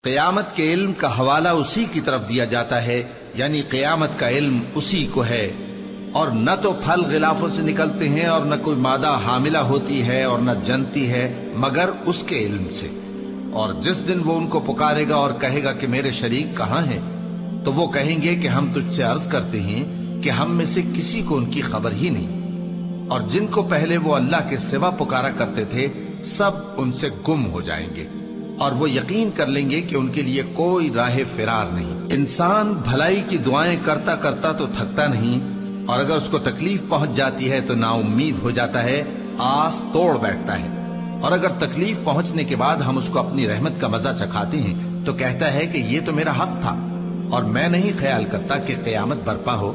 قیامت کے علم کا حوالہ اسی کی طرف دیا جاتا ہے، یعنی قیامت کا علم اسی کو ہے، اور نہ تو پھل غلافوں سے نکلتے ہیں اور نہ کوئی مادہ حاملہ ہوتی ہے اور نہ جنتی ہے مگر اس کے علم سے۔ اور جس دن وہ ان کو پکارے گا اور کہے گا کہ میرے شریک کہاں ہیں، تو وہ کہیں گے کہ ہم تجھ سے عرض کرتے ہیں کہ ہم میں سے کسی کو ان کی خبر ہی نہیں، اور جن کو پہلے وہ اللہ کے سوا پکارا کرتے تھے سب ان سے گم ہو جائیں گے، اور وہ یقین کر لیں گے کہ ان کے لیے کوئی راہ فرار نہیں۔ انسان بھلائی کی دعائیں کرتا کرتا تو تھکتا نہیں، اور اگر اس کو تکلیف پہنچ جاتی ہے تو نا امید ہو جاتا ہے، آس توڑ بیٹھتا ہے، اور اگر تکلیف پہنچنے کے بعد ہم اس کو اپنی رحمت کا مزہ چکھاتے ہیں تو کہتا ہے کہ یہ تو میرا حق تھا اور میں نہیں خیال کرتا کہ قیامت برپا ہو۔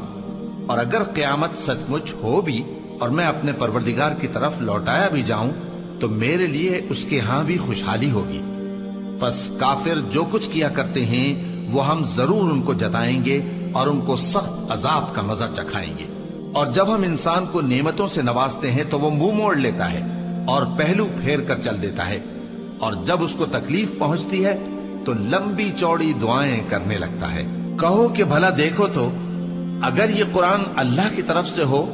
اور اگر قیامت سچ مچ ہو بھی اور میں اپنے پروردگار کی طرف لوٹایا بھی جاؤں تو میرے لیے اس کے ہاں بھی خوشحالی ہوگی۔ پس کافر جو کچھ کیا کرتے ہیں وہ ہم ضرور ان کو جتائیں گے اور ان کو سخت عذاب کا مزہ چکھائیں گے۔ اور جب ہم انسان کو نعمتوں سے نوازتے ہیں تو وہ منہ موڑ لیتا ہے اور پہلو پھیر کر چل دیتا ہے، اور جب اس کو تکلیف پہنچتی ہے تو لمبی چوڑی دعائیں کرنے لگتا ہے۔ کہو کہ بھلا دیکھو تو اگر یہ قرآن اللہ کی طرف سے ہو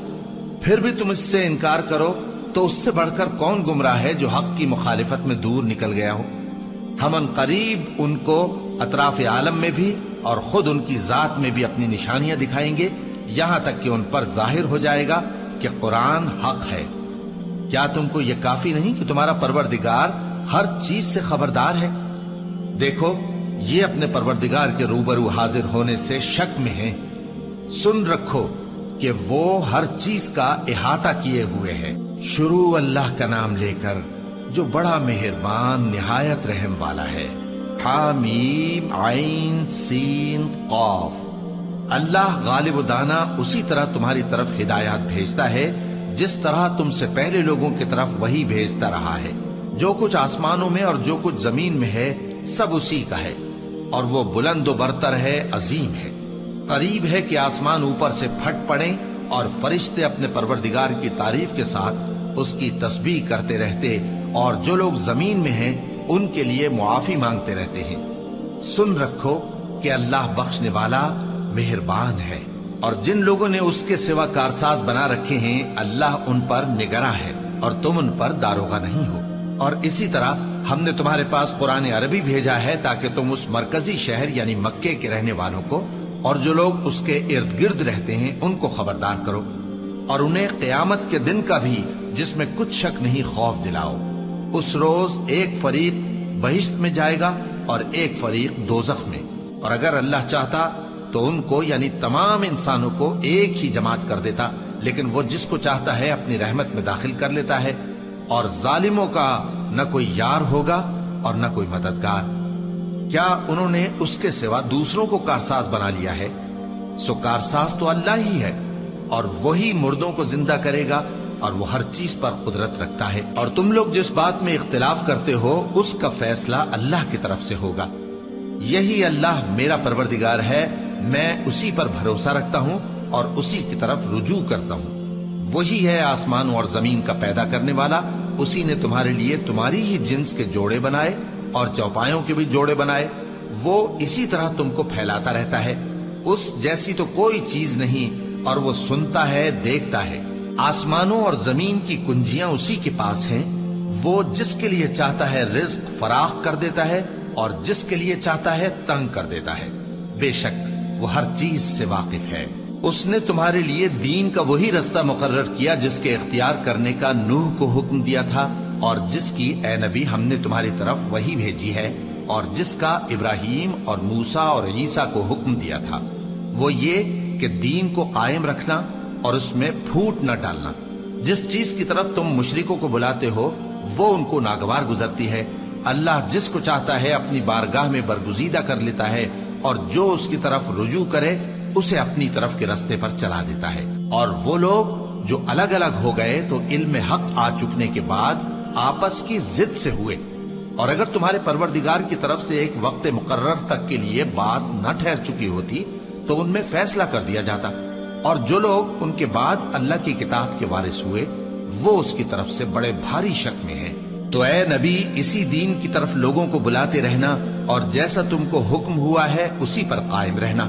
پھر بھی تم اس سے انکار کرو تو اس سے بڑھ کر کون گمراہ ہے جو حق کی مخالفت میں دور نکل گیا ہو۔ ہم ان قریب ان کو اطراف عالم میں بھی اور خود ان کی ذات میں بھی اپنی نشانیاں دکھائیں گے، یہاں تک کہ ان پر ظاہر ہو جائے گا کہ قرآن حق ہے۔ کیا تم کو یہ کافی نہیں کہ تمہارا پروردگار ہر چیز سے خبردار ہے؟ دیکھو یہ اپنے پروردگار کے روبرو حاضر ہونے سے شک میں ہیں۔ سن رکھو کہ وہ ہر چیز کا احاطہ کیے ہوئے ہے۔ شروع اللہ کا نام لے کر جو بڑا مہربان نہایت رحم والا ہے۔ حامیم عین سین قاف۔ اللہ غالب و دانا اسی طرح تمہاری طرف ہدایات بھیجتا ہے جس طرح تم سے پہلے لوگوں کی طرف وہی بھیجتا رہا ہے۔ جو کچھ آسمانوں میں اور جو کچھ زمین میں ہے سب اسی کا ہے، اور وہ بلند و برتر ہے، عظیم ہے۔ قریب ہے کہ آسمان اوپر سے پھٹ پڑیں اور فرشتے اپنے پروردگار کی تعریف کے ساتھ اس کی تسبیح کرتے رہتے، اور جو لوگ زمین میں ہیں ان کے لیے معافی مانگتے رہتے ہیں۔ سن رکھو کہ اللہ بخشنے والا مہربان ہے، اور جن لوگوں نے اس کے سوا کارساز بنا رکھے ہیں اللہ ان پر نگراں ہے اور تم ان پر داروغہ نہیں ہو۔ اور اسی طرح ہم نے تمہارے پاس قرآن عربی بھیجا ہے تاکہ تم اس مرکزی شہر یعنی مکے کے رہنے والوں کو اور جو لوگ اس کے ارد گرد رہتے ہیں ان کو خبردار کرو، اور انہیں قیامت کے دن کا بھی جس میں کچھ شک نہیں خوف دلاؤ۔ اس روز ایک فریق بہشت میں جائے گا اور ایک فریق دوزخ میں، اور اگر اللہ چاہتا تو ان کو یعنی تمام انسانوں کو ایک ہی جماعت کر دیتا، لیکن وہ جس کو چاہتا ہے اپنی رحمت میں داخل کر لیتا ہے، اور ظالموں کا نہ کوئی یار ہوگا اور نہ کوئی مددگار۔ کیا انہوں نے اس کے سوا دوسروں کو کارساز بنا لیا ہے؟ سو کارساز تو اللہ ہی ہے، اور وہی مردوں کو زندہ کرے گا، اور وہ ہر چیز پر قدرت رکھتا ہے۔ اور تم لوگ جس بات میں اختلاف کرتے ہو اس کا فیصلہ اللہ کی طرف سے ہوگا۔ یہی اللہ میرا پروردگار ہے، میں اسی پر بھروسہ رکھتا ہوں اور اسی کی طرف رجوع کرتا ہوں۔ وہی ہے آسمانوں اور زمین کا پیدا کرنے والا، اسی نے تمہارے لیے تمہاری ہی جنس کے جوڑے بنائے اور چوپایوں کے بھی جوڑے بنائے۔ وہ اسی طرح تم کو پھیلاتا رہتا ہے، اس جیسی تو کوئی چیز نہیں، اور وہ سنتا ہے، دیکھتا ہے۔ آسمانوں اور زمین کی کنجیاں اسی کے پاس ہیں، وہ جس کے لیے چاہتا ہے رزق فراخ کر دیتا ہے اور جس کے لیے چاہتا ہے تنگ کر دیتا ہے۔ بے شک وہ ہر چیز سے واقف ہے۔ اس نے تمہارے لیے دین کا وہی رستہ مقرر کیا جس کے اختیار کرنے کا نوح کو حکم دیا تھا، اور جس کی اے نبی ہم نے تمہاری طرف وہی بھیجی ہے، اور جس کا ابراہیم اور موسیٰ اور عیسیٰ کو حکم دیا تھا، وہ یہ کہ دین کو قائم رکھنا اور اس میں پھوٹ نہ ڈالنا۔ جس چیز کی طرف تم مشرکوں کو بلاتے ہو وہ ان کو ناگوار گزرتی ہے، اللہ جس کو چاہتا ہے اپنی بارگاہ میں برگزیدہ کر لیتا ہے، اور جو اس کی طرف رجوع کرے اسے اپنی طرف کے رستے پر چلا دیتا ہے۔ اور وہ لوگ جو الگ الگ ہو گئے تو علم حق آ چکنے کے بعد آپس کی ضد سے ہوئے، اور اگر تمہارے پروردگار کی طرف سے ایک وقت مقرر تک کے لیے بات نہ ٹھہر چکی ہوتی تو ان میں فیصلہ کر دیا جاتا، اور جو لوگ ان کے بعد اللہ کی کتاب کے وارث ہوئے وہ اس کی طرف سے بڑے بھاری شک میں ہیں۔ تو اے نبی اسی دین کی طرف لوگوں کو بلاتے رہنا اور جیسا تم کو حکم ہوا ہے اسی پر قائم رہنا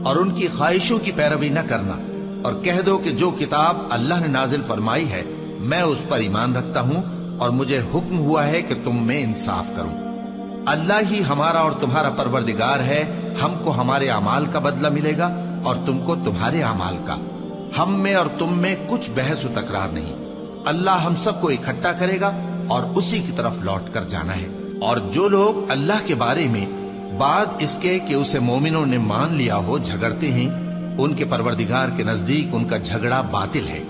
اور ان کی خواہشوں کی پیروی نہ کرنا، اور کہہ دو کہ جو کتاب اللہ نے نازل فرمائی ہے میں اس پر ایمان رکھتا ہوں اور مجھے حکم ہوا ہے کہ تم میں انصاف کروں۔ اللہ ہی ہمارا اور تمہارا پروردگار ہے، ہم کو ہمارے اعمال کا بدلہ ملے گا اور تم کو تمہارے اعمال کا، ہم میں اور تم میں کچھ بحث و تکرار نہیں۔ اللہ ہم سب کو اکٹھا کرے گا اور اسی کی طرف لوٹ کر جانا ہے۔ اور جو لوگ اللہ کے بارے میں بعد اس کے کہ اسے مومنوں نے مان لیا ہو جھگڑتے ہیں، ان کے پروردگار کے نزدیک ان کا جھگڑا باطل ہے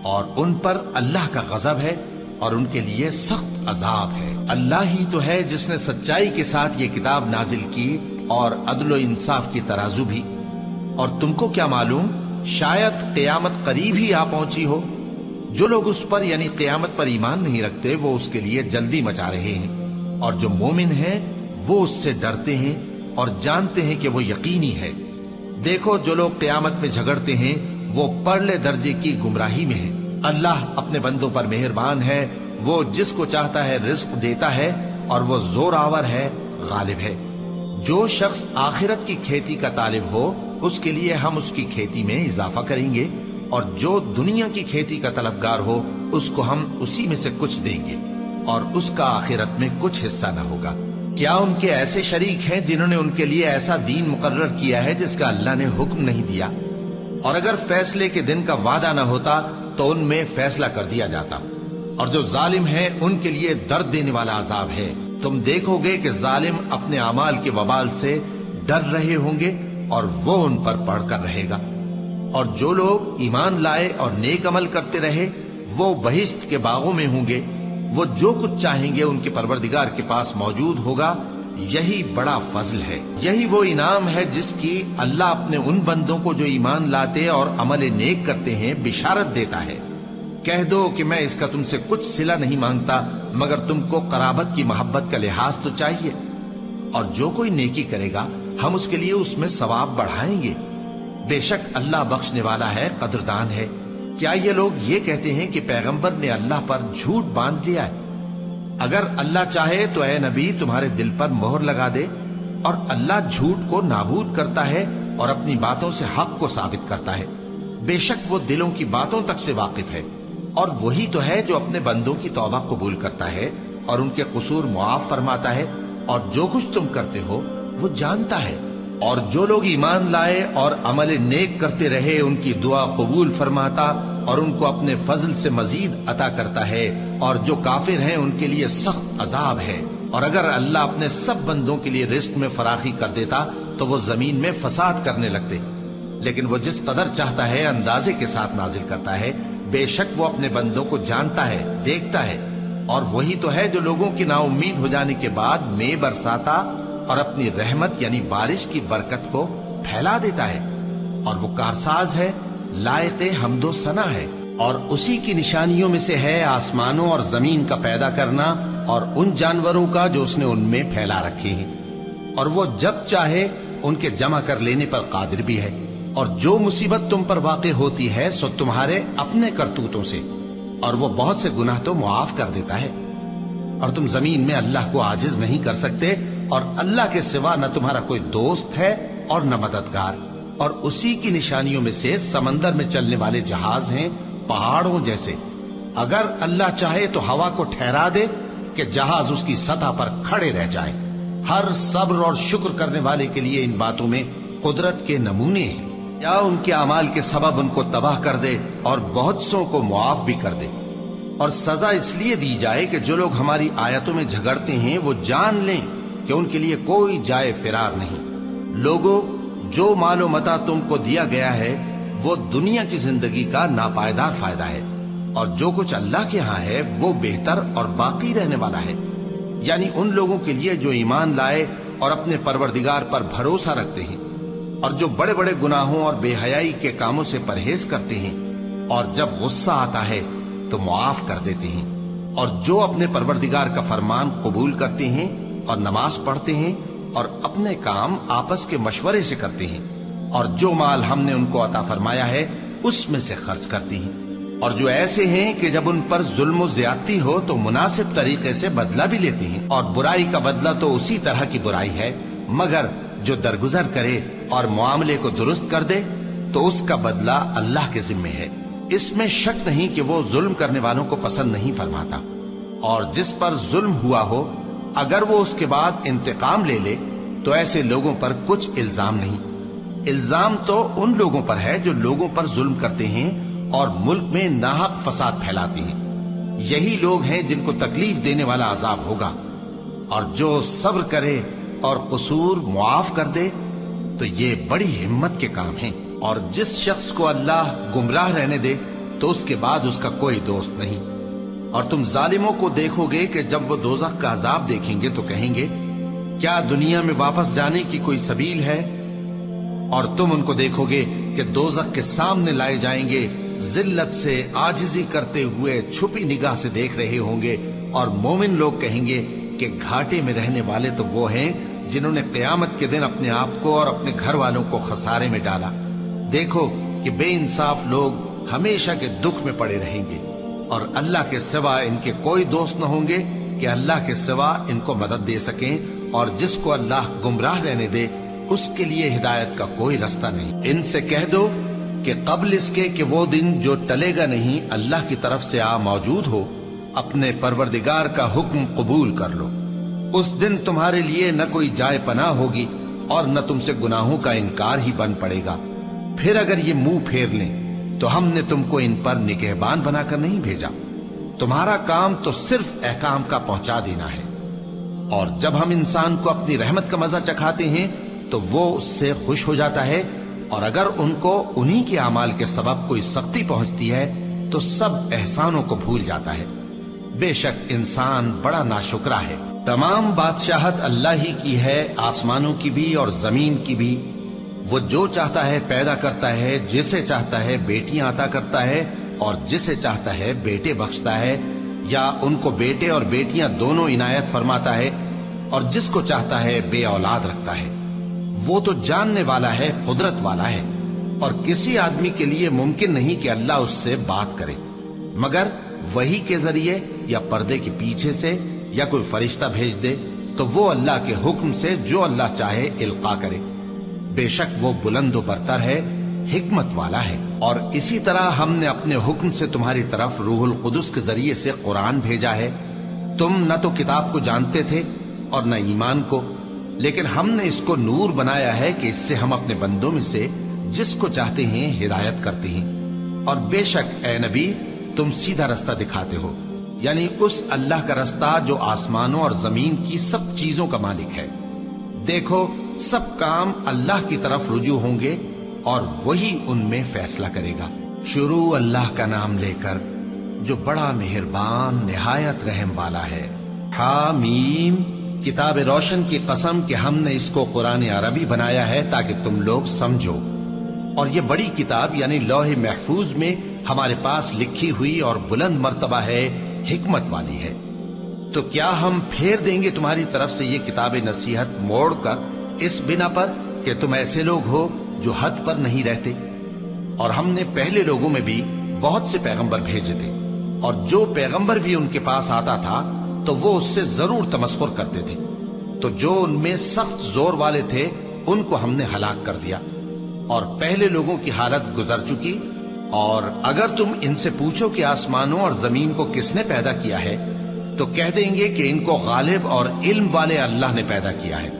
اور ان پر اللہ کا غضب ہے اور ان کے لیے سخت عذاب ہے۔ اللہ ہی تو ہے جس نے سچائی کے ساتھ یہ کتاب نازل کی اور عدل و انصاف کی ترازو بھی، اور تم کو کیا معلوم شاید قیامت قریب ہی آ پہنچی ہو۔ جو لوگ اس پر یعنی قیامت پر ایمان نہیں رکھتے وہ اس کے لیے جلدی مچا رہے ہیں، اور جو مومن ہیں وہ اس سے ڈرتے ہیں اور جانتے ہیں کہ وہ یقینی ہے۔ دیکھو جو لوگ قیامت میں جھگڑتے ہیں وہ پرلے درجے کی گمراہی میں ہیں۔ اللہ اپنے بندوں پر مہربان ہے، وہ جس کو چاہتا ہے رزق دیتا ہے اور وہ زور آور ہے، غالب ہے۔ جو شخص آخرت کی کھیتی کا طالب ہو اس کے لیے ہم اس کی کھیتی میں اضافہ کریں گے، اور جو دنیا کی کھیتی کا طلبگار ہو اس کو ہم اسی میں سے کچھ دیں گے اور اس کا آخرت میں کچھ حصہ نہ ہوگا۔ کیا ان کے ایسے شریک ہیں جنہوں نے ان کے لیے ایسا دین مقرر کیا ہے جس کا اللہ نے حکم نہیں دیا؟ اور اگر فیصلے کے دن کا وعدہ نہ ہوتا تو ان میں فیصلہ کر دیا جاتا، اور جو ظالم ہیں ان کے لیے درد دینے والا عذاب ہے۔ تم دیکھو گے کہ ظالم اپنے اعمال کے وبال سے ڈر رہے ہوں گے اور وہ ان پر پڑھ کر رہے گا۔ اور جو لوگ ایمان لائے اور نیک عمل کرتے رہے وہ بہشت کے باغوں میں ہوں گے، وہ جو کچھ چاہیں گے ان کے پروردگار کے پاس موجود ہوگا۔ یہی بڑا فضل ہے، یہی وہ انعام ہے جس کی اللہ اپنے ان بندوں کو جو ایمان لاتے اور عمل نیک کرتے ہیں بشارت دیتا ہے۔ کہہ دو کہ میں اس کا تم سے کچھ صلہ نہیں مانگتا مگر تم کو قرابت کی محبت کا لحاظ تو چاہیے، اور جو کوئی نیکی کرے گا ہم اس کے لیے اس میں ثواب بڑھائیں گے۔ بے شک اللہ بخشنے والا ہے، قدردان ہے۔ کیا یہ لوگ یہ کہتے ہیں کہ پیغمبر نے اللہ پر جھوٹ باندھ لیا ہے؟ اگر اللہ چاہے تو اے نبی تمہارے دل پر مہر لگا دے، اور اللہ جھوٹ کو نابود کرتا ہے اور اپنی باتوں سے حق کو ثابت کرتا ہے۔ بے شک وہ دلوں کی باتوں تک سے واقف ہے، اور وہی تو ہے جو اپنے بندوں کی توبہ قبول کرتا ہے اور ان کے قصور معاف فرماتا ہے، اور جو کچھ تم کرتے ہو وہ جانتا ہے۔ اور جو لوگ ایمان لائے اور عمل نیک کرتے رہے ان کی دعا قبول فرماتا اور ان کو اپنے فضل سے مزید عطا کرتا ہے، اور جو کافر ہیں ان کے لیے سخت عذاب ہے۔ اور اگر اللہ اپنے سب بندوں کے لیے رزق میں فراخی کر دیتا تو وہ زمین میں فساد کرنے لگتے، لیکن وہ جس قدر چاہتا ہے اندازے کے ساتھ نازل کرتا ہے۔ بے شک وہ اپنے بندوں کو جانتا ہے، دیکھتا ہے، اور وہی تو ہے جو لوگوں کی نا امید ہو جانے کے بعد مے برساتا اور اپنی رحمت یعنی بارش کی برکت کو پھیلا دیتا ہے، اور وہ کارساز ہے، لائق حمد و ثنا ہے۔ اور اسی کی نشانیوں میں سے ہے آسمانوں اور زمین کا پیدا کرنا اور ان جانوروں کا جو اس نے ان میں پھیلا رکھے ہیں، اور وہ جب چاہے ان کے جمع کر لینے پر قادر بھی ہے۔ اور جو مصیبت تم پر واقع ہوتی ہے سو تمہارے اپنے کرتوتوں سے، اور وہ بہت سے گناہ تو معاف کر دیتا ہے۔ اور تم زمین میں اللہ کو عاجز نہیں کر سکتے، اور اللہ کے سوا نہ تمہارا کوئی دوست ہے اور نہ مددگار۔ اور اسی کی نشانیوں میں سے سمندر میں چلنے والے جہاز ہیں پہاڑوں جیسے۔ اگر اللہ چاہے تو ہوا کو ٹھہرا دے کہ جہاز اس کی سطح پر کھڑے رہ جائیں۔ ہر صبر اور شکر کرنے والے کے لیے ان باتوں میں قدرت کے نمونے ہیں۔ یا ان کے اعمال کے سبب ان کو تباہ کر دے اور بہت سو کو معاف بھی کر دے۔ اور سزا اس لیے دی جائے کہ جو لوگ ہماری آیتوں میں جھگڑتے ہیں وہ جان لیں کہ ان کے لیے کوئی جائے فرار نہیں۔ لوگوں، جو مال و متاع تم کو دیا گیا ہے وہ دنیا کی زندگی کا ناپائیدار فائدہ ہے، اور جو کچھ اللہ کے ہاں ہے وہ بہتر اور باقی رہنے والا ہے، یعنی ان لوگوں کے لیے جو ایمان لائے اور اپنے پروردگار پر بھروسہ رکھتے ہیں، اور جو بڑے بڑے گناہوں اور بے حیائی کے کاموں سے پرہیز کرتے ہیں، اور جب غصہ آتا ہے تو معاف کر دیتے ہیں، اور جو اپنے پروردگار کا فرمان قبول کرتے ہیں اور نماز پڑھتے ہیں اور اپنے کام آپس کے مشورے سے کرتے ہیں، اور جو مال ہم نے ان کو عطا فرمایا ہے اس میں سے خرچ کرتے ہیں۔ اور جو ایسے ہیں کہ جب ان پر ظلم و زیادتی ہو تو مناسب طریقے سے بدلہ بھی لیتے ہیں، اور برائی کا بدلہ تو اسی طرح کی برائی ہے، مگر جو درگزر کرے اور معاملے کو درست کر دے تو اس کا بدلہ اللہ کے ذمے ہے۔ اس میں شک نہیں کہ وہ ظلم کرنے والوں کو پسند نہیں فرماتا، اور جس پر ظلم ہوا ہو اگر وہ اس کے بعد انتقام لے لے تو ایسے لوگوں پر کچھ الزام نہیں۔ الزام تو ان لوگوں پر ہے جو لوگوں پر ظلم کرتے ہیں اور ملک میں ناحق فساد پھیلاتے ہیں، یہی لوگ ہیں جن کو تکلیف دینے والا عذاب ہوگا۔ اور جو صبر کرے اور قصور معاف کر دے تو یہ بڑی ہمت کے کام ہیں۔ اور جس شخص کو اللہ گمراہ رہنے دے تو اس کے بعد اس کا کوئی دوست نہیں۔ اور تم ظالموں کو دیکھو گے کہ جب وہ دوزخ کا عذاب دیکھیں گے تو کہیں گے کیا دنیا میں واپس جانے کی کوئی سبیل ہے؟ اور تم ان کو دیکھو گے کہ دوزخ کے سامنے لائے جائیں گے، ذلت سے عاجزی کرتے ہوئے چھپی نگاہ سے دیکھ رہے ہوں گے، اور مومن لوگ کہیں گے کہ گھاٹے میں رہنے والے تو وہ ہیں جنہوں نے قیامت کے دن اپنے آپ کو اور اپنے گھر والوں کو خسارے میں ڈالا۔ دیکھو کہ بے انصاف لوگ ہمیشہ کے دکھ میں پڑے رہیں گے، اور اللہ کے سوا ان کے کوئی دوست نہ ہوں گے کہ اللہ کے سوا ان کو مدد دے سکیں، اور جس کو اللہ گمراہ رہنے دے اس کے لیے ہدایت کا کوئی رستہ نہیں۔ ان سے کہہ دو کہ قبل اس کے کہ وہ دن جو ٹلے گا نہیں اللہ کی طرف سے آ موجود ہو، اپنے پروردگار کا حکم قبول کر لو۔ اس دن تمہارے لیے نہ کوئی جائے پناہ ہوگی اور نہ تم سے گناہوں کا انکار ہی بن پڑے گا۔ پھر اگر یہ منہ پھیر لیں تو ہم نے تم کو ان پر نگہبان بنا کر نہیں بھیجا، تمہارا کام تو صرف احکام کا پہنچا دینا ہے۔ اور جب ہم انسان کو اپنی رحمت کا مزہ چکھاتے ہیں تو وہ اس سے خوش ہو جاتا ہے، اور اگر ان کو انہی کے اعمال کے سبب کوئی سختی پہنچتی ہے تو سب احسانوں کو بھول جاتا ہے۔ بے شک انسان بڑا ناشکرا ہے۔ تمام بادشاہت اللہ ہی کی ہے، آسمانوں کی بھی اور زمین کی بھی۔ وہ جو چاہتا ہے پیدا کرتا ہے، جسے چاہتا ہے بیٹیاں عطا کرتا ہے اور جسے چاہتا ہے بیٹے بخشتا ہے، یا ان کو بیٹے اور بیٹیاں دونوں عنایت فرماتا ہے، اور جس کو چاہتا ہے بے اولاد رکھتا ہے۔ وہ تو جاننے والا ہے، قدرت والا ہے، اور کسی آدمی کے لیے ممکن نہیں کہ اللہ اس سے بات کرے مگر وحی کے ذریعے یا پردے کے پیچھے سے، یا کوئی فرشتہ بھیج دے تو وہ اللہ کے حکم سے جو اللہ چاہے القا کرے۔ بے شک وہ بلند و برتر ہے، حکمت والا ہے۔ اور اسی طرح ہم نے اپنے حکم سے تمہاری طرف روح القدس کے ذریعے سے قرآن بھیجا ہے۔ تم نہ تو کتاب کو جانتے تھے اور نہ ایمان کو، لیکن ہم نے اس کو نور بنایا ہے کہ اس سے ہم اپنے بندوں میں سے جس کو چاہتے ہیں ہدایت کرتے ہیں۔ اور بے شک اے نبی تم سیدھا رستہ دکھاتے ہو، یعنی اس اللہ کا رستہ جو آسمانوں اور زمین کی سب چیزوں کا مالک ہے۔ دیکھو سب کام اللہ کی طرف رجوع ہوں گے اور وہی ان میں فیصلہ کرے گا۔ شروع اللہ کا نام لے کر جو بڑا مہربان نہایت رحم والا ہے۔ حامیم، کتاب روشن کی قسم کہ ہم نے اس کو قرآن عربی بنایا ہے تاکہ تم لوگ سمجھو، اور یہ بڑی کتاب یعنی لوح محفوظ میں ہمارے پاس لکھی ہوئی اور بلند مرتبہ ہے، حکمت والی ہے۔ تو کیا ہم پھیر دیں گے تمہاری طرف سے یہ کتاب نصیحت موڑ کر اس بنا پر کہ تم ایسے لوگ ہو جو حد پر نہیں رہتے؟ اور ہم نے پہلے لوگوں میں بھی بہت سے پیغمبر بھیجے تھے، اور جو پیغمبر بھی ان کے پاس آتا تھا تو وہ اس سے ضرور تمسخر کرتے تھے، تو جو ان میں سخت زور والے تھے ان کو ہم نے ہلاک کر دیا، اور پہلے لوگوں کی حالت گزر چکی۔ اور اگر تم ان سے پوچھو کہ آسمانوں اور زمین کو کس نے پیدا کیا ہے تو کہہ دیں گے کہ ان کو غالب اور علم والے اللہ نے پیدا کیا ہے،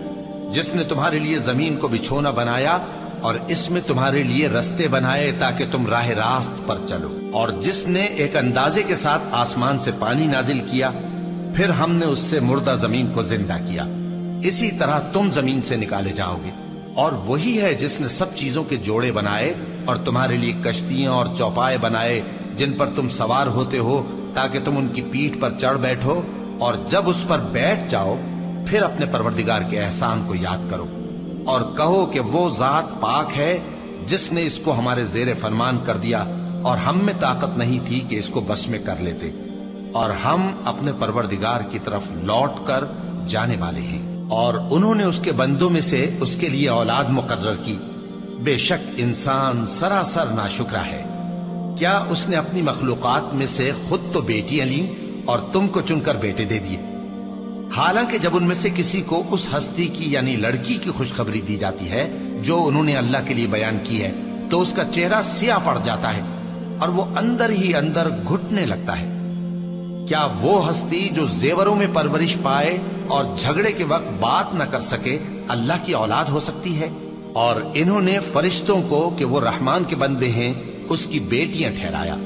جس نے تمہارے لیے زمین کو بچھونا بنایا اور اس میں تمہارے لیے رستے بنائے تاکہ تم راہ راست پر چلو، اور جس نے ایک اندازے کے ساتھ آسمان سے پانی نازل کیا، پھر ہم نے اس سے مردہ زمین کو زندہ کیا، اسی طرح تم زمین سے نکالے جاؤ گے۔ اور وہی ہے جس نے سب چیزوں کے جوڑے بنائے اور تمہارے لیے کشتیاں اور چوپائے بنائے جن پر تم سوار ہوتے ہو تاکہ تم ان کی پیٹھ پر چڑھ بیٹھو، اور جب اس پر بیٹھ جاؤ پھر اپنے پروردگار کے احسان کو یاد کرو اور کہو کہ وہ ذات پاک ہے جس نے اس کو ہمارے زیر فرمان کر دیا اور ہم میں طاقت نہیں تھی کہ اس کو بس میں کر لیتے، اور ہم اپنے پروردگار کی طرف لوٹ کر جانے والے ہیں۔ اور انہوں نے اس کے بندوں میں سے اس کے لیے اولاد مقرر کی، بے شک انسان سراسر ناشکرا ہے۔ کیا اس نے اپنی مخلوقات میں سے خود تو بیٹیاں لیں اور تم کو چن کر بیٹے دے دیے؟ حالانکہ جب ان میں سے کسی کو اس ہستی کی یعنی لڑکی کی خوشخبری دی جاتی ہے جو انہوں نے اللہ کے لیے بیان کی ہے تو اس کا چہرہ سیاہ پڑ جاتا ہے اور وہ اندر ہی اندر گھٹنے لگتا ہے۔ کیا وہ ہستی جو زیوروں میں پرورش پائے اور جھگڑے کے وقت بات نہ کر سکے اللہ کی اولاد ہو سکتی ہے؟ اور انہوں نے فرشتوں کو کہ وہ رحمان کے بندے ہیں اس کی بیٹیاں ٹھہرایا۔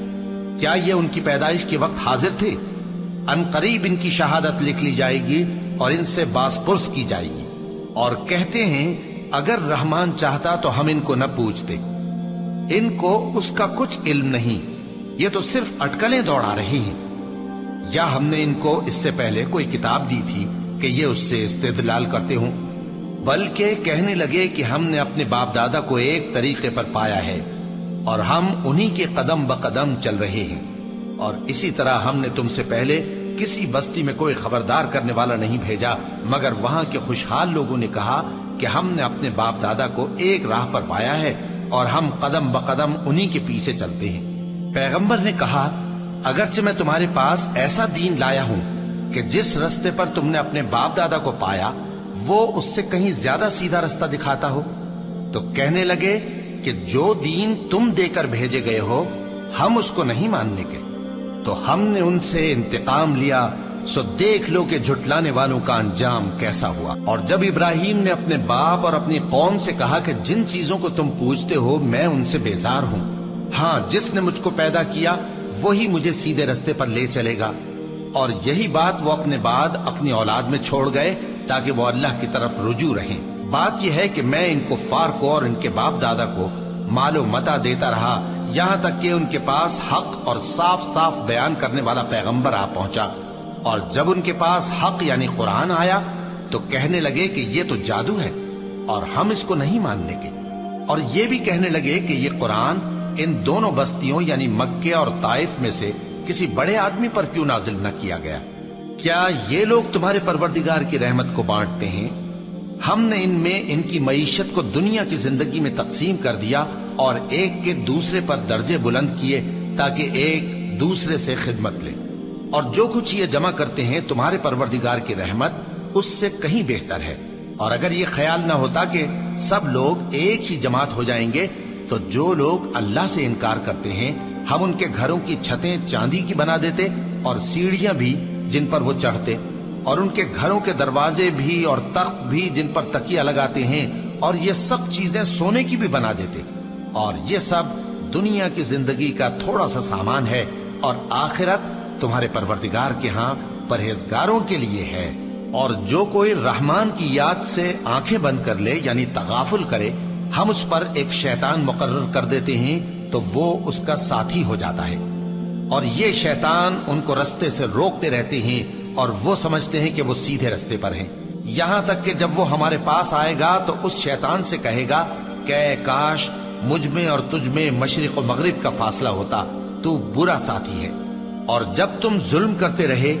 کیا یہ ان کی پیدائش کے وقت حاضر تھے؟ ان قریب ان کی شہادت لکھ لی جائے گی اور ان سے باز پرس کی جائے گی، اور کہتے ہیں اگر رحمان چاہتا تو ہم ان کو نہ پوچھتے۔ ان کو اس کا کچھ علم نہیں، یہ تو صرف اٹکلیں دوڑا رہے ہیں۔ یا ہم نے ان کو اس سے پہلے کوئی کتاب دی تھی کہ یہ اس سے استدلال کرتے ہوں؟ بلکہ کہنے لگے کہ ہم نے اپنے باپ دادا کو ایک طریقے پر پایا ہے اور ہم انہی کے قدم بقدم چل رہے ہیں، اور اسی طرح ہم نے تم سے پہلے کسی بستی میں کوئی خبردار کرنے والا نہیں بھیجا مگر وہاں کے خوشحال لوگوں نے کہا کہ ہم نے اپنے باپ دادا کو ایک راہ پر پایا ہے اور ہم قدم بقدم انہی کے پیچھے چلتے ہیں۔ پیغمبر نے کہا اگرچہ میں تمہارے پاس ایسا دین لایا ہوں کہ جس رستے پر تم نے اپنے باپ دادا کو پایا وہ اس سے کہیں زیادہ سیدھا رستہ دکھاتا ہو، تو کہنے لگے کہ جو دین تم دے کر بھیجے گئے ہو ہم اس کو نہیں ماننے کے۔ تو ہم نے ان سے انتقام لیا، سو دیکھ لو کہ جھٹلانے والوں کا انجام کیسا ہوا۔ اور جب ابراہیم نے اپنے باپ اور اپنی قوم سے کہا کہ جن چیزوں کو تم پوجتے ہو میں ان سے بیزار ہوں، ہاں جس نے مجھ کو پیدا کیا وہی مجھے سیدھے رستے پر لے چلے گا، اور یہی بات وہ اپنے بعد اپنی اولاد میں چھوڑ گئے تاکہ وہ اللہ کی طرف رجوع رہیں۔ بات یہ ہے کہ میں ان کفار کو اور ان کے باپ دادا کو مال و متاع دیتا رہا یہاں تک کہ ان کے پاس حق اور صاف صاف بیان کرنے والا پیغمبر آ پہنچا، اور جب ان کے پاس حق یعنی قرآن آیا تو کہنے لگے کہ یہ تو جادو ہے اور ہم اس کو نہیں ماننے کے، اور یہ بھی کہنے لگے کہ یہ قرآن ان دونوں بستیوں یعنی مکے اور طائف میں سے کسی بڑے آدمی پر کیوں نازل نہ کیا گیا؟ کیا یہ لوگ تمہارے پروردگار کی رحمت کو بانٹتے ہیں؟ ہم نے ان میں ان کی معیشت کو دنیا کی زندگی میں تقسیم کر دیا اور ایک کے دوسرے پر درجے بلند کیے تاکہ ایک دوسرے سے خدمت لے، اور جو کچھ یہ جمع کرتے ہیں تمہارے پروردگار کی رحمت اس سے کہیں بہتر ہے۔ اور اگر یہ خیال نہ ہوتا کہ سب لوگ ایک ہی جماعت ہو جائیں گے تو جو لوگ اللہ سے انکار کرتے ہیں ہم ان کے گھروں کی چھتیں چاندی کی بنا دیتے اور سیڑھیاں بھی جن پر وہ چڑھتے، اور ان کے گھروں کے دروازے بھی اور تخت بھی جن پر تکیہ لگاتے ہیں، اور یہ سب چیزیں سونے کی بھی بنا دیتے، اور یہ سب دنیا کی زندگی کا تھوڑا سا سامان ہے، اور آخرت تمہارے پروردگار کے ہاں پرہیزگاروں کے لیے ہے۔ اور جو کوئی رحمان کی یاد سے آنکھیں بند کر لے یعنی تغافل کرے ہم اس پر ایک شیطان مقرر کر دیتے ہیں تو وہ اس کا ساتھی ہو جاتا ہے، اور یہ شیطان ان کو رستے سے روکتے رہتے ہیں اور وہ سمجھتے ہیں کہ وہ سیدھے رستے پر ہیں، یہاں تک کہ جب وہ ہمارے پاس آئے گا تو اس شیطان سے کہے گا کہ اے کاش مجھ میں اور تجھ میں مشرق و مغرب کا فاصلہ ہوتا، تو برا ساتھی ہے۔ اور جب تم ظلم کرتے رہے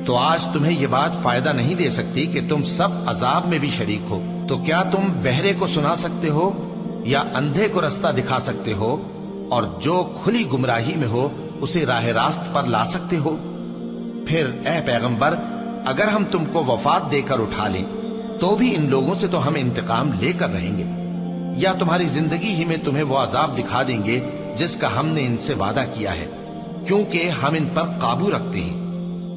تو آج تمہیں یہ بات فائدہ نہیں دے سکتی کہ تم سب عذاب میں بھی شریک ہو، تو کیا تم بہرے کو سنا سکتے ہو یا اندھے کو رستہ دکھا سکتے ہو، اور جو کھلی گمراہی میں ہو اسے راہ راست پر لا سکتے ہو؟ پھر اے پیغمبر اگر ہم تم کو وفات دے کر اٹھا لیں تو بھی ان لوگوں سے تو ہم انتقام لے کر رہیں گے، یا تمہاری زندگی ہی میں تمہیں وہ عذاب دکھا دیں گے جس کا ہم نے ان سے وعدہ کیا ہے، کیونکہ ہم ان پر قابو رکھتے ہیں۔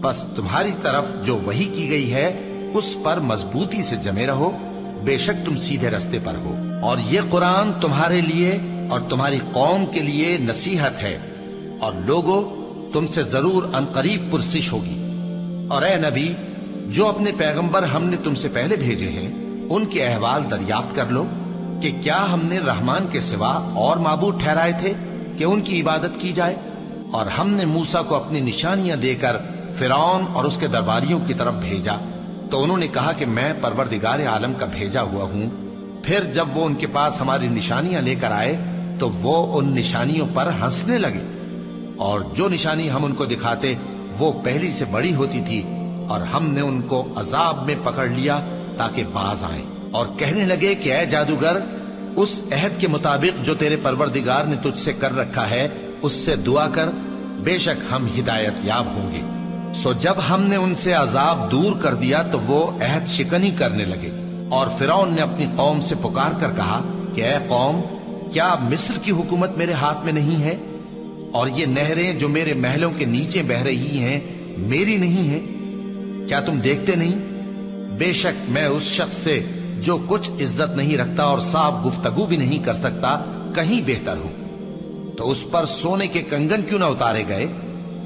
بس تمہاری طرف جو وحی کی گئی ہے اس پر مضبوطی سے جمے رہو، بے شک تم سیدھے رستے پر ہو، اور یہ قرآن تمہارے لیے اور تمہاری قوم کے لیے نصیحت ہے، اور لوگو تم سے ضرور عنقریب پرسش ہوگی۔ اور اے نبی جو اپنے پیغمبر ہم نے تم سے پہلے بھیجے ہیں ان کے احوال دریافت کر لو کہ کیا ہم نے رحمان کے سوا اور معبود ٹھہرائے تھے کہ ان کی عبادت کی جائے؟ اور ہم نے موسیٰ کو اپنی نشانیاں دے کر فرعون اور اس کے درباریوں کی طرف بھیجا تو انہوں نے کہا کہ میں پروردگار عالم کا بھیجا ہوا ہوں۔ پھر جب وہ ان کے پاس ہماری نشانیاں لے کر آئے تو وہ ان نشانیوں پر ہنسنے لگے، اور جو نشانی ہم ان کو دکھاتے وہ پہلی سے بڑی ہوتی تھی، اور ہم نے ان کو عذاب میں پکڑ لیا تاکہ باز آئیں، اور کہنے لگے کہ اے جادوگر اس عہد کے مطابق جو تیرے پروردگار نے تجھ سے کر رکھا ہے اس سے دعا کر، بے شک ہم ہدایت یاب ہوں گے۔ سو جب ہم نے ان سے عذاب دور کر دیا تو وہ عہد شکنی کرنے لگے، اور فرعون نے اپنی قوم سے پکار کر کہا کہ اے قوم، کیا مصر کی حکومت میرے ہاتھ میں نہیں ہے؟ اور یہ نہریں جو میرے محلوں کے نیچے بہ رہی ہیں میری نہیں ہیں؟ کیا تم دیکھتے نہیں؟ بے شک میں اس شخص سے جو کچھ عزت نہیں رکھتا اور صاف گفتگو بھی نہیں کر سکتا کہیں بہتر ہوں۔ تو اس پر سونے کے کنگن کیوں نہ اتارے گئے،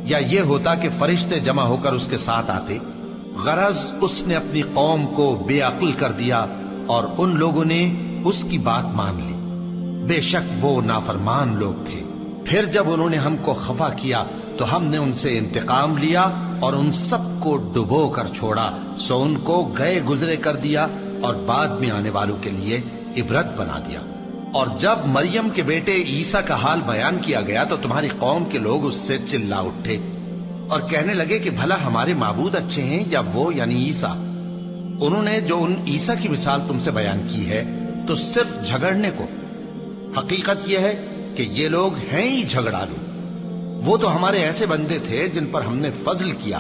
یا یہ ہوتا کہ فرشتے جمع ہو کر اس کے ساتھ آتے؟ غرض اس نے اپنی قوم کو بے عقل کر دیا اور ان لوگوں نے اس کی بات مان لی۔ بے شک وہ نافرمان لوگ تھے۔ پھر جب انہوں نے ہم کو خفا کیا تو ہم نے ان سے انتقام لیا اور ان سب کو ڈبو کر چھوڑا، سو ان کو گئے گزرے کر دیا اور بعد میں آنے والوں کے لیے عبرت بنا دیا۔ اور جب مریم کے بیٹے عیسیٰ کا حال بیان کیا گیا تو تمہاری قوم کے لوگ اس سے چلا اٹھے اور کہنے لگے کہ بھلا ہمارے معبود اچھے ہیں یا وہ یعنی عیسیٰ؟ انہوں نے جو ان عیسیٰ کی مثال تم سے بیان کی ہے تو صرف جھگڑنے کو۔ حقیقت یہ ہے کہ یہ لوگ ہیں ہی جھگڑالو۔ وہ تو ہمارے ایسے بندے تھے جن پر ہم نے فضل کیا،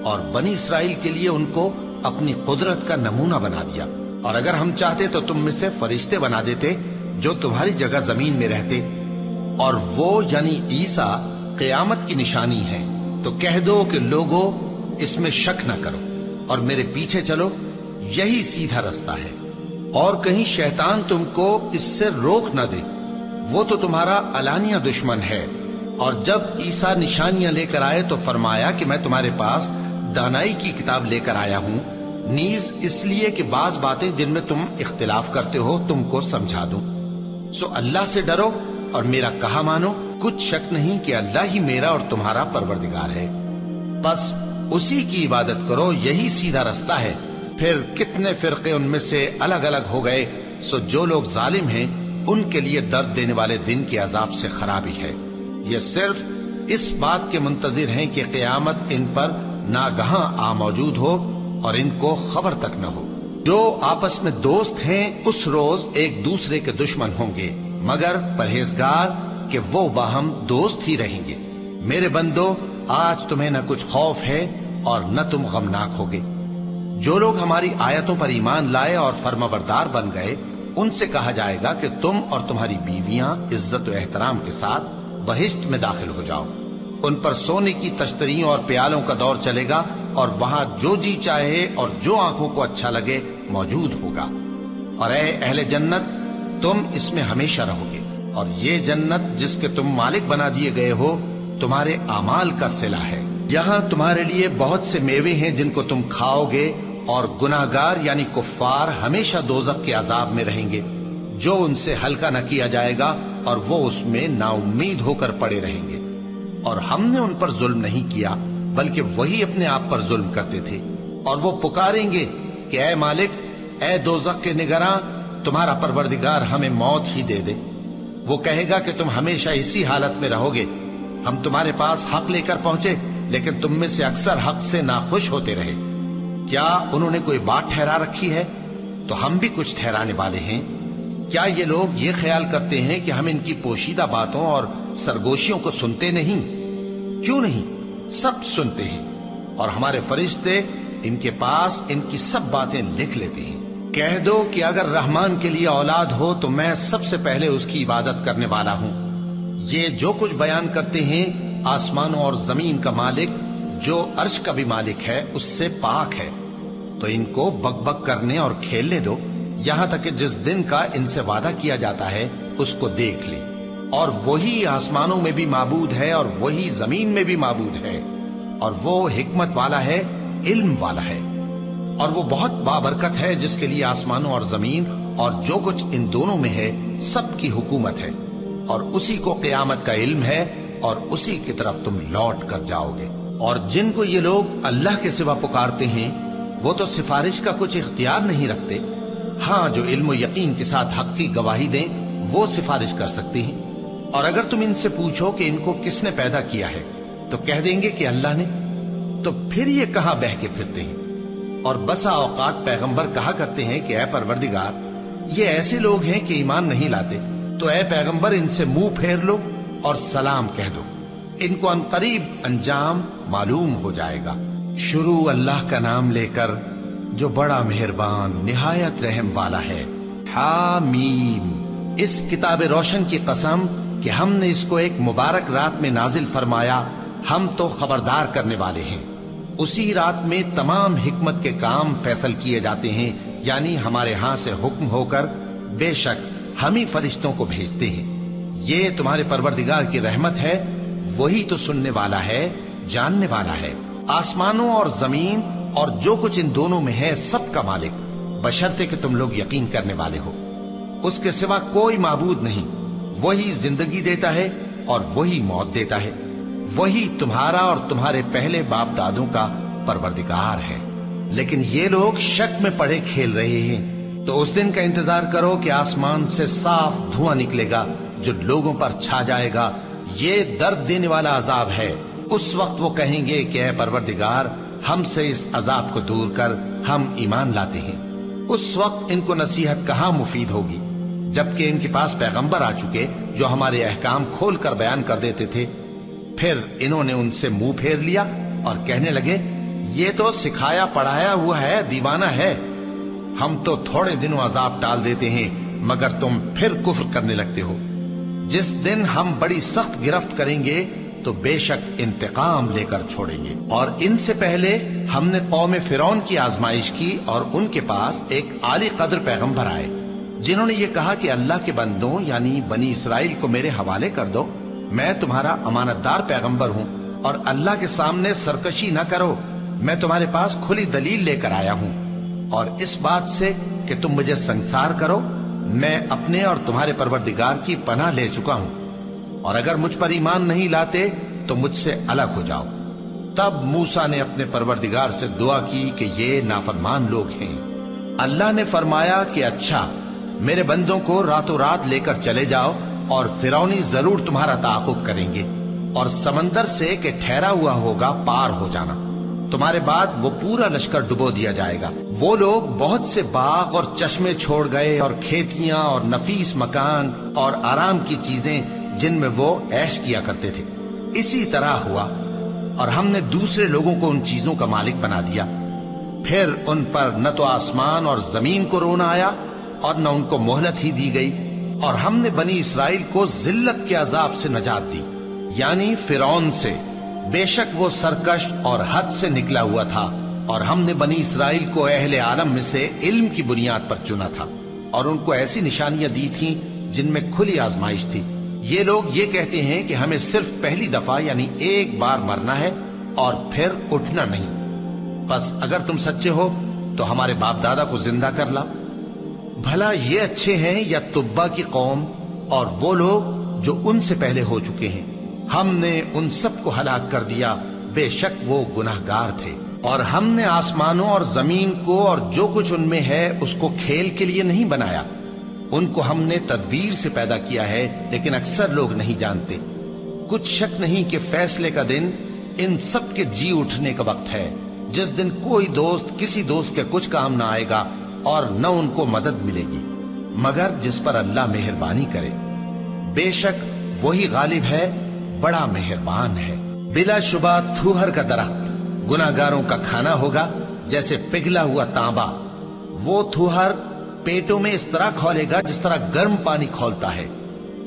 اور بنی اسرائیل کے لیے ان کو اپنی قدرت کا نمونہ بنا دیا۔ اور اگر ہم چاہتے تو تم میں سے فرشتے بنا دیتے جو تمہاری جگہ زمین میں رہتے، اور وہ یعنی عیسیٰ قیامت کی نشانی ہے۔ تو کہہ دو کہ لوگوں اس میں شک نہ کرو اور میرے پیچھے چلو، یہی سیدھا رستہ ہے، اور کہیں شیطان تم کو اس سے روک نہ دے، وہ تو تمہارا علانیہ دشمن ہے۔ اور جب عیسیٰ نشانیاں لے کر آئے تو فرمایا کہ میں تمہارے پاس دانائی کی کتاب لے کر آیا ہوں، نیز اس لیے کہ بعض باتیں جن میں تم اختلاف کرتے ہو تم کو سمجھا دوں۔ سو اللہ سے ڈرو اور میرا کہا مانو، کچھ شک نہیں کہ اللہ ہی میرا اور تمہارا پروردگار ہے، بس اسی کی عبادت کرو، یہی سیدھا رستہ ہے۔ پھر کتنے فرقے ان میں سے الگ الگ ہو گئے، سو جو لوگ ظالم ہیں ان کے لیے درد دینے والے دن کے عذاب سے خرابی ہے۔ یہ صرف اس بات کے منتظر ہیں کہ قیامت ان پر ناگہاں آ موجود ہو اور ان کو خبر تک نہ ہو۔ جو آپس میں دوست ہیں اس روز ایک دوسرے کے دشمن ہوں گے، مگر پرہیزگار کہ وہ باہم دوست ہی رہیں گے۔ میرے بندو، آج تمہیں نہ کچھ خوف ہے اور نہ تم غمناک ہوگے۔ جو لوگ ہماری آیتوں پر ایمان لائے اور فرمانبردار بن گئے، ان سے کہا جائے گا کہ تم اور تمہاری بیویاں عزت و احترام کے ساتھ بہشت میں داخل ہو جاؤ۔ ان پر سونے کی تشتریوں اور پیالوں کا دور چلے گا، اور وہاں جو جی چاہے اور جو آنکھوں کو اچھا لگے موجود ہوگا۔ اور اے اہل جنت، تم اس میں ہمیشہ رہو گے، اور یہ جنت جس کے تم مالک بنا دیے گئے ہو تمہارے اعمال کا صلہ ہے۔ یہاں تمہارے لیے بہت سے میوے ہیں جن کو تم کھاؤ گے، اور گناہگار یعنی کفار ہمیشہ دوزخ کے عذاب میں رہیں گے، جو ان سے ہلکا نہ کیا جائے گا، اور وہ اس میں نا امید ہو کر پڑے رہیں گے۔ اور ہم نے ان پر ظلم نہیں کیا بلکہ وہی اپنے آپ پر ظلم کرتے تھے۔ اور وہ پکاریں گے کہ اے مالک، اے دوزخ کے نگراں، تمہارا پروردگار ہمیں موت ہی دے دے۔ وہ کہے گا کہ تم ہمیشہ اسی حالت میں رہو گے، ہم تمہارے پاس حق لے کر پہنچے لیکن تم میں سے اکثر حق سے ناخوش ہوتے رہے۔ کیا انہوں نے کوئی بات ٹھہرا رکھی ہے؟ تو ہم بھی کچھ ٹھہرانے والے ہیں۔ کیا یہ لوگ یہ خیال کرتے ہیں کہ ہم ان کی پوشیدہ باتوں اور سرگوشیوں کو سنتے نہیں؟ کیوں نہیں، سب سنتے ہیں، اور ہمارے فرشتے ان کے پاس ان کی سب باتیں لکھ لیتے ہیں۔ کہہ دو کہ اگر رحمان کے لیے اولاد ہو تو میں سب سے پہلے اس کی عبادت کرنے والا ہوں۔ یہ جو کچھ بیان کرتے ہیں آسمانوں اور زمین کا مالک جو عرش کا بھی مالک ہے اس سے پاک ہے، تو ان کو بک بک کرنے اور کھیلنے دو، یہاں تک کہ جس دن کا ان سے وعدہ کیا جاتا ہے اس کو دیکھ لے۔ اور وہی آسمانوں میں بھی معبود ہے اور وہی زمین میں بھی معبود ہے، اور وہ حکمت والا ہے، علم والا ہے، اور وہ بہت بابرکت ہے جس کے لیے آسمانوں اور زمین اور جو کچھ ان دونوں میں ہے سب کی حکومت ہے، اور اسی کو قیامت کا علم ہے، اور اسی کی طرف تم لوٹ کر جاؤ گے۔ اور جن کو یہ لوگ اللہ کے سوا پکارتے ہیں وہ تو سفارش کا کچھ اختیار نہیں رکھتے، ہاں جو علم و یقین کے ساتھ حق کی گواہی دیں وہ سفارش کر سکتے ہیں۔ اور اگر تم ان سے پوچھو کہ ان کو کس نے پیدا کیا ہے تو کہہ دیں گے کہ اللہ نے، تو پھر یہ کہاں بہہ کے پھرتے ہیں۔ اور بسا اوقات پیغمبر کہا کرتے ہیں کہ اے پروردگار، یہ ایسے لوگ ہیں کہ ایمان نہیں لاتے، تو اے پیغمبر ان سے منہ پھیر لو اور سلام کہہ دو، ان کو عنقریب انجام معلوم ہو جائے گا۔ شروع اللہ کا نام لے کر جو بڑا مہربان نہایت رحم والا ہے۔ حامیم، اس کتاب روشن کی قسم کہ ہم نے اس کو ایک مبارک رات میں نازل فرمایا، ہم تو خبردار کرنے والے ہیں۔ اسی رات میں تمام حکمت کے کام فیصل کیے جاتے ہیں، یعنی ہمارے ہاں سے حکم ہو کر بے شک ہم ہی فرشتوں کو بھیجتے ہیں۔ یہ تمہارے پروردگار کی رحمت ہے، وہی تو سننے والا ہے، جاننے والا ہے۔ آسمانوں اور زمین اور جو کچھ ان دونوں میں ہے سب کا مالک، بشرطے کہ تم لوگ یقین کرنے والے ہو۔ اس کے سوا کوئی معبود نہیں، وہی زندگی دیتا ہے اور وہی موت دیتا ہے، وہی تمہارا اور تمہارے پہلے باپ دادوں کا پروردگار ہے۔ لیکن یہ لوگ شک میں پڑے کھیل رہے ہیں، تو اس دن کا انتظار کرو کہ آسمان سے صاف دھواں نکلے گا جو لوگوں پر چھا جائے گا۔ یہ درد دینے والا عذاب ہے۔ اس وقت وہ کہیں گے کہ اے پروردگار، ہم سے اس عذاب کو دور کر، ہم ایمان لاتے ہیں۔ اس وقت ان کو نصیحت کہاں مفید ہوگی، جبکہ ان کے پاس پیغمبر آ چکے جو ہمارے احکام کھول کر بیان کر دیتے تھے۔ پھر انہوں نے ان سے منہ پھیر لیا اور کہنے لگے، یہ تو سکھایا پڑھایا ہوا ہے، دیوانہ ہے۔ ہم تو تھوڑے دنوں عذاب ٹال دیتے ہیں مگر تم پھر کفر کرنے لگتے ہو۔ جس دن ہم بڑی سخت گرفت کریں گے تو بے شک انتقام لے کر چھوڑیں گے۔ اور ان سے پہلے ہم نے قوم فرعون کی آزمائش کی، اور ان کے پاس ایک عالی قدر پیغمبر آئے جنہوں نے یہ کہا کہ اللہ کے بندوں یعنی بنی اسرائیل کو میرے حوالے کر دو، میں تمہارا امانت دار پیغمبر ہوں، اور اللہ کے سامنے سرکشی نہ کرو، میں تمہارے پاس کھلی دلیل لے کر آیا ہوں، اور اس بات سے کہ تم مجھے سنسار کرو، میں اپنے اور تمہارے پروردگار کی پناہ لے چکا ہوں، اور اگر مجھ پر ایمان نہیں لاتے تو مجھ سے الگ ہو جاؤ۔ تب موسیٰ نے اپنے پروردگار سے دعا کی کہ یہ نافرمان لوگ ہیں۔ اللہ نے فرمایا کہ اچھا، میرے بندوں کو راتوں رات لے کر چلے جاؤ، اور فرعونی ضرور تمہارا تعاقب کریں گے، اور سمندر سے کہ ٹھہرا ہوا ہوگا پار ہو جانا، تمہارے بعد وہ پورا لشکر ڈبو دیا جائے گا۔ وہ لوگ بہت سے باغ اور چشمے چھوڑ گئے، اور کھیتیاں اور نفیس مکان اور آرام کی چیزیں جن میں وہ عیش کیا کرتے تھے۔ اسی طرح ہوا، اور ہم نے دوسرے لوگوں کو ان چیزوں کا مالک بنا دیا۔ پھر ان پر نہ تو آسمان اور زمین کو رونا آیا، اور نہ ان کو مہلت ہی دی گئی، اور ہم نے بنی اسرائیل کو ذلت کے عذاب سے نجات دی، یعنی فرعون سے۔ بے شک وہ سرکش اور حد سے نکلا ہوا تھا، اور ہم نے بنی اسرائیل کو اہل عالم میں سے علم کی بنیاد پر چنا تھا، اور ان کو ایسی نشانیاں دی تھیں جن میں کھلی آزمائش تھی۔ یہ لوگ یہ کہتے ہیں کہ ہمیں صرف پہلی دفعہ یعنی ایک بار مرنا ہے اور پھر اٹھنا نہیں، بس اگر تم سچے ہو تو ہمارے باپ دادا کو زندہ کر لا۔ بھلا یہ اچھے ہیں یا تبا کی قوم اور وہ لوگ جو ان سے پہلے ہو چکے ہیں؟ ہم نے ان سب کو ہلاک کر دیا، بے شک وہ گناہگار تھے۔ اور ہم نے آسمانوں اور زمین کو اور جو کچھ ان میں ہے اس کو کھیل کے لیے نہیں بنایا، ان کو ہم نے تدبیر سے پیدا کیا ہے، لیکن اکثر لوگ نہیں جانتے۔ کچھ شک نہیں کہ فیصلے کا دن ان سب کے جی اٹھنے کا وقت ہے، جس دن کوئی دوست کسی دوست کے کچھ کام نہ آئے گا، اور نہ ان کو مدد ملے گی مگر جس پر اللہ مہربانی کرے۔ بے شک وہی غالب ہے، بڑا مہربان ہے۔ بلا شبہ تھوہر کا درخت گناہگاروں کا کھانا ہوگا، جیسے پگھلا ہوا تانبا۔ وہ تھوہر پیٹوں میں اس طرح کھولے گا جس طرح گرم پانی کھولتا ہے۔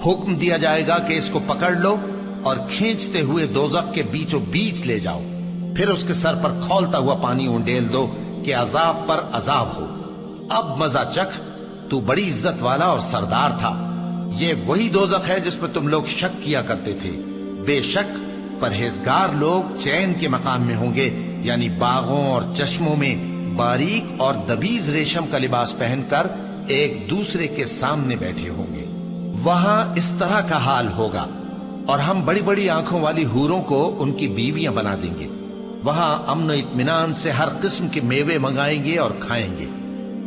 حکم دیا جائے گا کہ اس کو پکڑ لو اور کھینچتے ہوئے دوزخ کے بیچوں بیچ لے جاؤ، پھر اس کے سر پر کھولتا ہوا پانی اونڈیل دو کہ عذاب پر عذاب ہو۔ اب مزہ چکھ، تو بڑی عزت والا اور سردار تھا۔ یہ وہی دوزخ ہے جس پر تم لوگ شک کیا کرتے تھے۔ بے شک پرہیزگار لوگ چین کے مقام میں ہوں گے، یعنی باغوں اور چشموں میں باریک اور دبیز ریشم کا لباس پہن کر ایک دوسرے کے سامنے بیٹھے ہوں گے۔ وہاں اس طرح کا حال ہوگا، اور ہم بڑی بڑی آنکھوں والی حوروں کو ان کی بیویاں بنا دیں گے۔ وہاں امن و اطمینان سے ہر قسم کے میوے منگائیں گے اور کھائیں گے،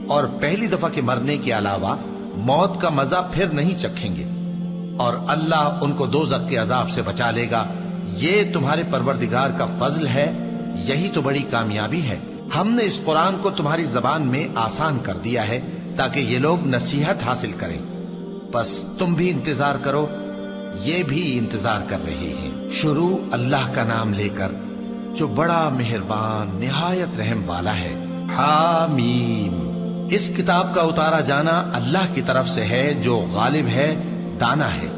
اور پہلی دفعہ کے مرنے کے علاوہ موت کا مزہ پھر نہیں چکھیں گے، اور اللہ ان کو دوزخ کے عذاب سے بچا لے گا۔ یہ تمہارے پروردگار کا فضل ہے، یہی تو بڑی کامیابی ہے۔ ہم نے اس قرآن کو تمہاری زبان میں آسان کر دیا ہے تاکہ یہ لوگ نصیحت حاصل کریں، بس تم بھی انتظار کرو، یہ بھی انتظار کر رہے ہیں۔ شروع اللہ کا نام لے کر جو بڑا مہربان نہایت رحم والا ہے۔ حامیم۔ اس کتاب کا اتارا جانا اللہ کی طرف سے ہے جو غالب ہے، دانا ہے۔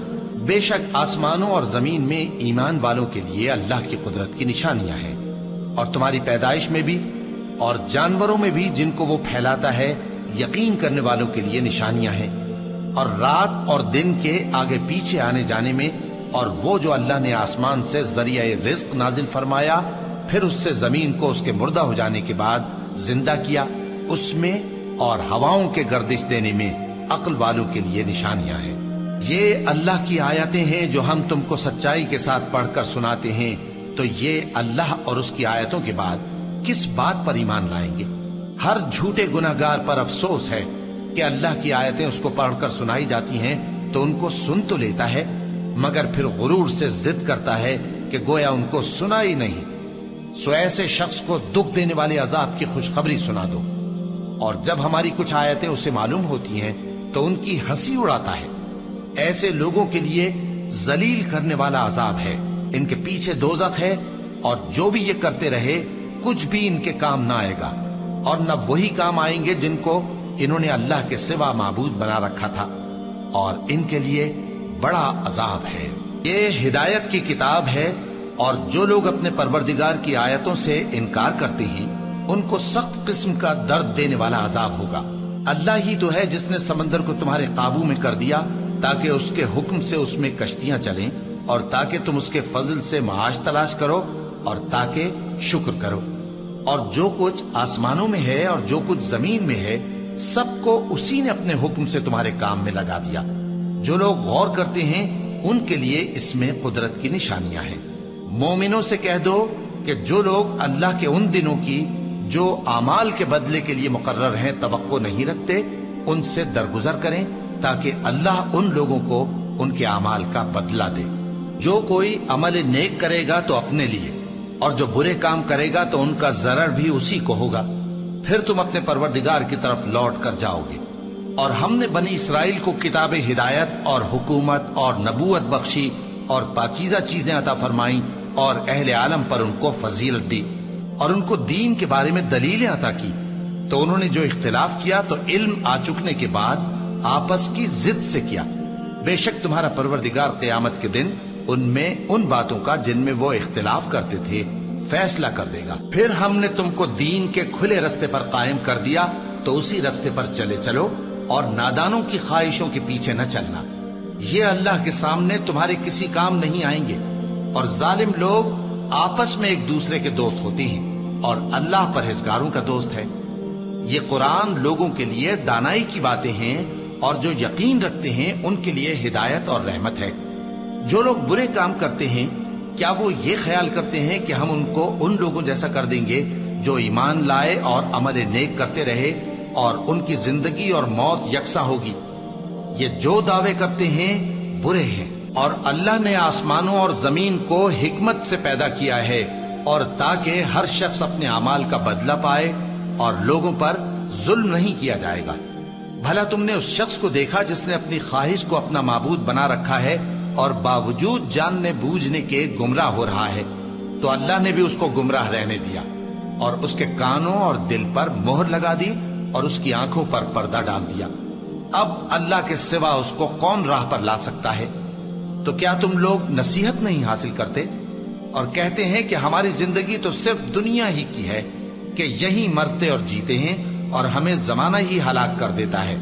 بے شک آسمانوں اور زمین میں ایمان والوں کے لیے اللہ کی قدرت کی نشانیاں ہیں، اور تمہاری پیدائش میں بھی اور جانوروں میں بھی جن کو وہ پھیلاتا ہے یقین کرنے والوں کے لیے نشانیاں ہیں، اور رات اور دن کے آگے پیچھے آنے جانے میں، اور وہ جو اللہ نے آسمان سے ذریعہ رزق نازل فرمایا پھر اس سے زمین کو اس کے مردہ ہو جانے کے بعد زندہ کیا، اس میں اور ہواؤں کے گردش دینے میں عقل والوں کے لیے نشانیاں ہیں۔ یہ اللہ کی آیتیں ہیں جو ہم تم کو سچائی کے ساتھ پڑھ کر سناتے ہیں، تو یہ اللہ اور اس کی آیتوں کے بعد کس بات پر ایمان لائیں گے؟ ہر جھوٹے گناہگار پر افسوس ہے کہ اللہ کی آیتیں اس کو پڑھ کر سنائی جاتی ہیں تو ان کو سن تو لیتا ہے، مگر پھر غرور سے ضد کرتا ہے کہ گویا ان کو سنا ہی نہیں۔ سو ایسے شخص کو دکھ دینے والے عذاب کی خوشخبری سنا دو، اور جب ہماری کچھ آیتیں اسے معلوم ہوتی ہیں تو ان کی ہنسی اڑاتا ہے۔ ایسے لوگوں کے لیے ذلیل کرنے والا عذاب ہے، ان کے پیچھے دوزخ ہے، اور جو بھی یہ کرتے رہے کچھ بھی ان کے کام نہ آئے گا، اور نہ وہی کام آئیں گے جن کو انہوں نے اللہ کے سوا معبود بنا رکھا تھا، اور ان کے لیے بڑا عذاب ہے۔ یہ ہدایت کی کتاب ہے، اور جو لوگ اپنے پروردگار کی آیتوں سے انکار کرتے ہیں ان کو سخت قسم کا درد دینے والا عذاب ہوگا۔ اللہ ہی تو ہے جس نے سمندر کو تمہارے قابو میں کر دیا تاکہ اس کے حکم سے اس میں کشتیاں چلیں، اور تاکہ تم اس کے فضل سے معاش تلاش کرو، اور تاکہ شکر کرو۔ اور جو کچھ آسمانوں میں ہے اور جو کچھ زمین میں ہے سب کو اسی نے اپنے حکم سے تمہارے کام میں لگا دیا۔ جو لوگ غور کرتے ہیں ان کے لیے اس میں قدرت کی نشانیاں ہیں۔ مومنوں سے کہہ دو کہ جو لوگ اللہ کے ان دنوں کی جو اعمال کے بدلے کے لیے مقرر ہیں توقع نہیں رکھتے ان سے درگزر کریں، تاکہ اللہ ان لوگوں کو ان کے اعمال کا بدلہ دے۔ جو کوئی عمل نیک کرے گا تو اپنے لیے، اور جو برے کام کرے گا تو ان کا ضرر بھی اسی کو ہوگا، پھر تم اپنے پروردگار کی طرف لوٹ کر جاؤ گے۔ اور ہم نے بنی اسرائیل کو کتاب ہدایت اور حکومت اور نبوت بخشی، اور پاکیزہ چیزیں عطا فرمائیں، اور اہل عالم پر ان کو فضیلت دی، اور ان کو دین کے بارے میں دلیلیں عطا کی، تو انہوں نے جو اختلاف کیا تو علم آ چکنے کے بعد آپس کی ضد سے کیا۔ بے شک تمہارا پروردگار قیامت کے دن ان میں ان باتوں کا جن میں وہ اختلاف کرتے تھے فیصلہ کر دے گا۔ پھر ہم نے تم کو دین کے کھلے رستے پر قائم کر دیا، تو اسی رستے پر چلے چلو، اور نادانوں کی خواہشوں کے پیچھے نہ چلنا۔ یہ اللہ کے سامنے تمہارے کسی کام نہیں آئیں گے، اور ظالم لوگ آپس میں ایک دوسرے کے دوست ہوتے ہیں، اور اللہ پرہیزگاروں کا دوست ہے۔ یہ قرآن لوگوں کے لیے دانائی کی باتیں ہیں، اور جو یقین رکھتے ہیں ان کے لیے ہدایت اور رحمت ہے۔ جو لوگ برے کام کرتے ہیں کیا وہ یہ خیال کرتے ہیں کہ ہم ان کو ان لوگوں جیسا کر دیں گے جو ایمان لائے اور عمل نیک کرتے رہے، اور ان کی زندگی اور موت یکساں ہوگی؟ یہ جو دعوے کرتے ہیں برے ہیں۔ اور اللہ نے آسمانوں اور زمین کو حکمت سے پیدا کیا ہے، اور تاکہ ہر شخص اپنے اعمال کا بدلہ پائے، اور لوگوں پر ظلم نہیں کیا جائے گا۔ بھلا تم نے اس شخص کو دیکھا جس نے اپنی خواہش کو اپنا معبود بنا رکھا ہے اور باوجود جاننے بوجھنے کے گمراہ ہو رہا ہے؟ تو اللہ نے بھی اس کو گمراہ رہنے دیا، اور اس کے کانوں اور دل پر مہر لگا دی، اور اس کی آنکھوں پر پردہ ڈال دیا۔ اب اللہ کے سوا اس کو کون راہ پر لا سکتا ہے؟ تو کیا تم لوگ نصیحت نہیں حاصل کرتے اور کہتے ہیں کہ ہماری زندگی تو صرف دنیا ہی کی ہے، کہ یہی مرتے اور جیتے ہیں، اور ہمیں زمانہ ہی ہلاک کر دیتا ہے،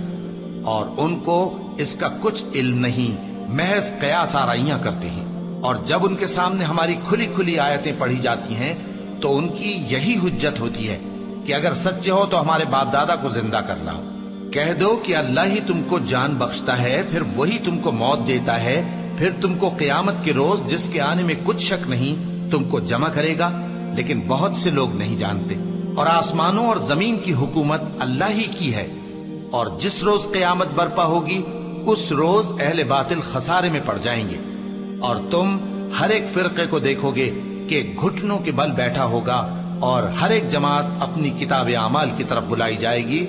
اور ان کو اس کا کچھ علم نہیں، محض قیاس آرائیاں کرتے ہیں۔ اور جب ان کے سامنے ہماری کھلی کھلی آیتیں پڑھی جاتی ہیں تو ان کی یہی حجت ہوتی ہے کہ اگر سچے ہو تو ہمارے باپ دادا کو زندہ کر لاؤ۔ کہہ دو کہ اللہ ہی تم کو جان بخشتا ہے، پھر وہی تم کو موت دیتا ہے، پھر تم کو قیامت کے روز جس کے آنے میں کچھ شک نہیں تم کو جمع کرے گا، لیکن بہت سے لوگ نہیں جانتے۔ اور آسمانوں اور زمین کی حکومت اللہ ہی کی ہے، اور جس روز قیامت برپا ہوگی اس روز اہل باطل خسارے میں پڑ جائیں گے، اور تم ہر ایک فرقے کو دیکھو گے کہ گھٹنوں کے بل بیٹھا ہوگا، اور ہر ایک جماعت اپنی کتاب اعمال کی طرف بلائی جائے گی۔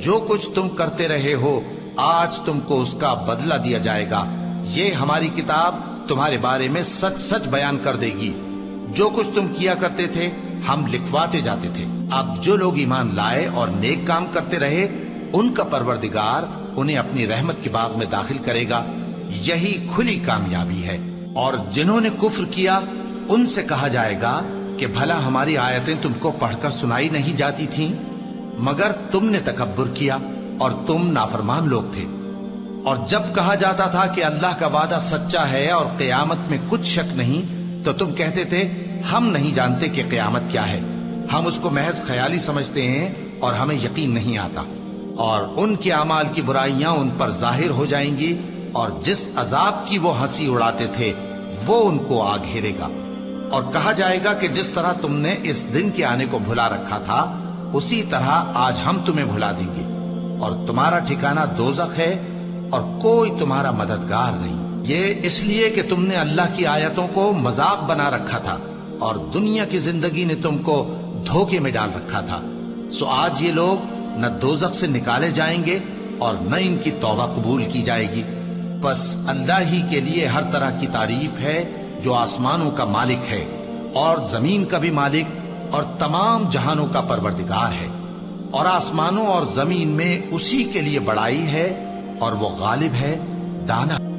جو کچھ تم کرتے رہے ہو آج تم کو اس کا بدلہ دیا جائے گا۔ یہ ہماری کتاب تمہارے بارے میں سچ سچ بیان کر دے گی۔ جو کچھ تم کیا کرتے تھے ہم لکھواتے جاتے تھے۔ اب جو لوگ ایمان لائے اور نیک کام کرتے رہے ان کا پروردگار انہیں اپنی رحمت کے باغ میں داخل کرے گا، یہی کھلی کامیابی ہے۔ اور جنہوں نے کفر کیا ان سے کہا جائے گا کہ بھلا ہماری آیتیں تم کو پڑھ کر سنائی نہیں جاتی تھیں؟ مگر تم نے تکبر کیا اور تم نافرمان لوگ تھے۔ اور جب کہا جاتا تھا کہ اللہ کا وعدہ سچا ہے اور قیامت میں کچھ شک نہیں، تو تم کہتے تھے ہم نہیں جانتے کہ قیامت کیا ہے، ہم اس کو محض خیالی سمجھتے ہیں اور ہمیں یقین نہیں آتا۔ اور ان کے اعمال کی برائیاں ان پر ظاہر ہو جائیں گی، اور جس عذاب کی وہ ہنسی اڑاتے تھے وہ ان کو آ گھیرے گا۔ اور کہا جائے گا کہ جس طرح تم نے اس دن کے آنے کو بھلا رکھا تھا اسی طرح آج ہم تمہیں بھلا دیں گے، اور تمہارا ٹھکانہ دوزخ ہے اور کوئی تمہارا مددگار نہیں۔ یہ اس لیے کہ تم نے اللہ کی آیتوں کو مذاق بنا رکھا تھا اور دنیا کی زندگی نے تم کو دھوکے میں ڈال رکھا تھا، سو آج یہ لوگ نہ دوزخ سے نکالے جائیں گے اور نہ ان کی توبہ قبول کی جائے گی۔ بس اللہ ہی کے لیے ہر طرح کی تعریف ہے جو آسمانوں کا مالک ہے اور زمین کا بھی مالک اور تمام جہانوں کا پروردگار ہے۔ اور آسمانوں اور زمین میں اسی کے لیے بڑائی ہے اور وہ غالب ہے، دانا۔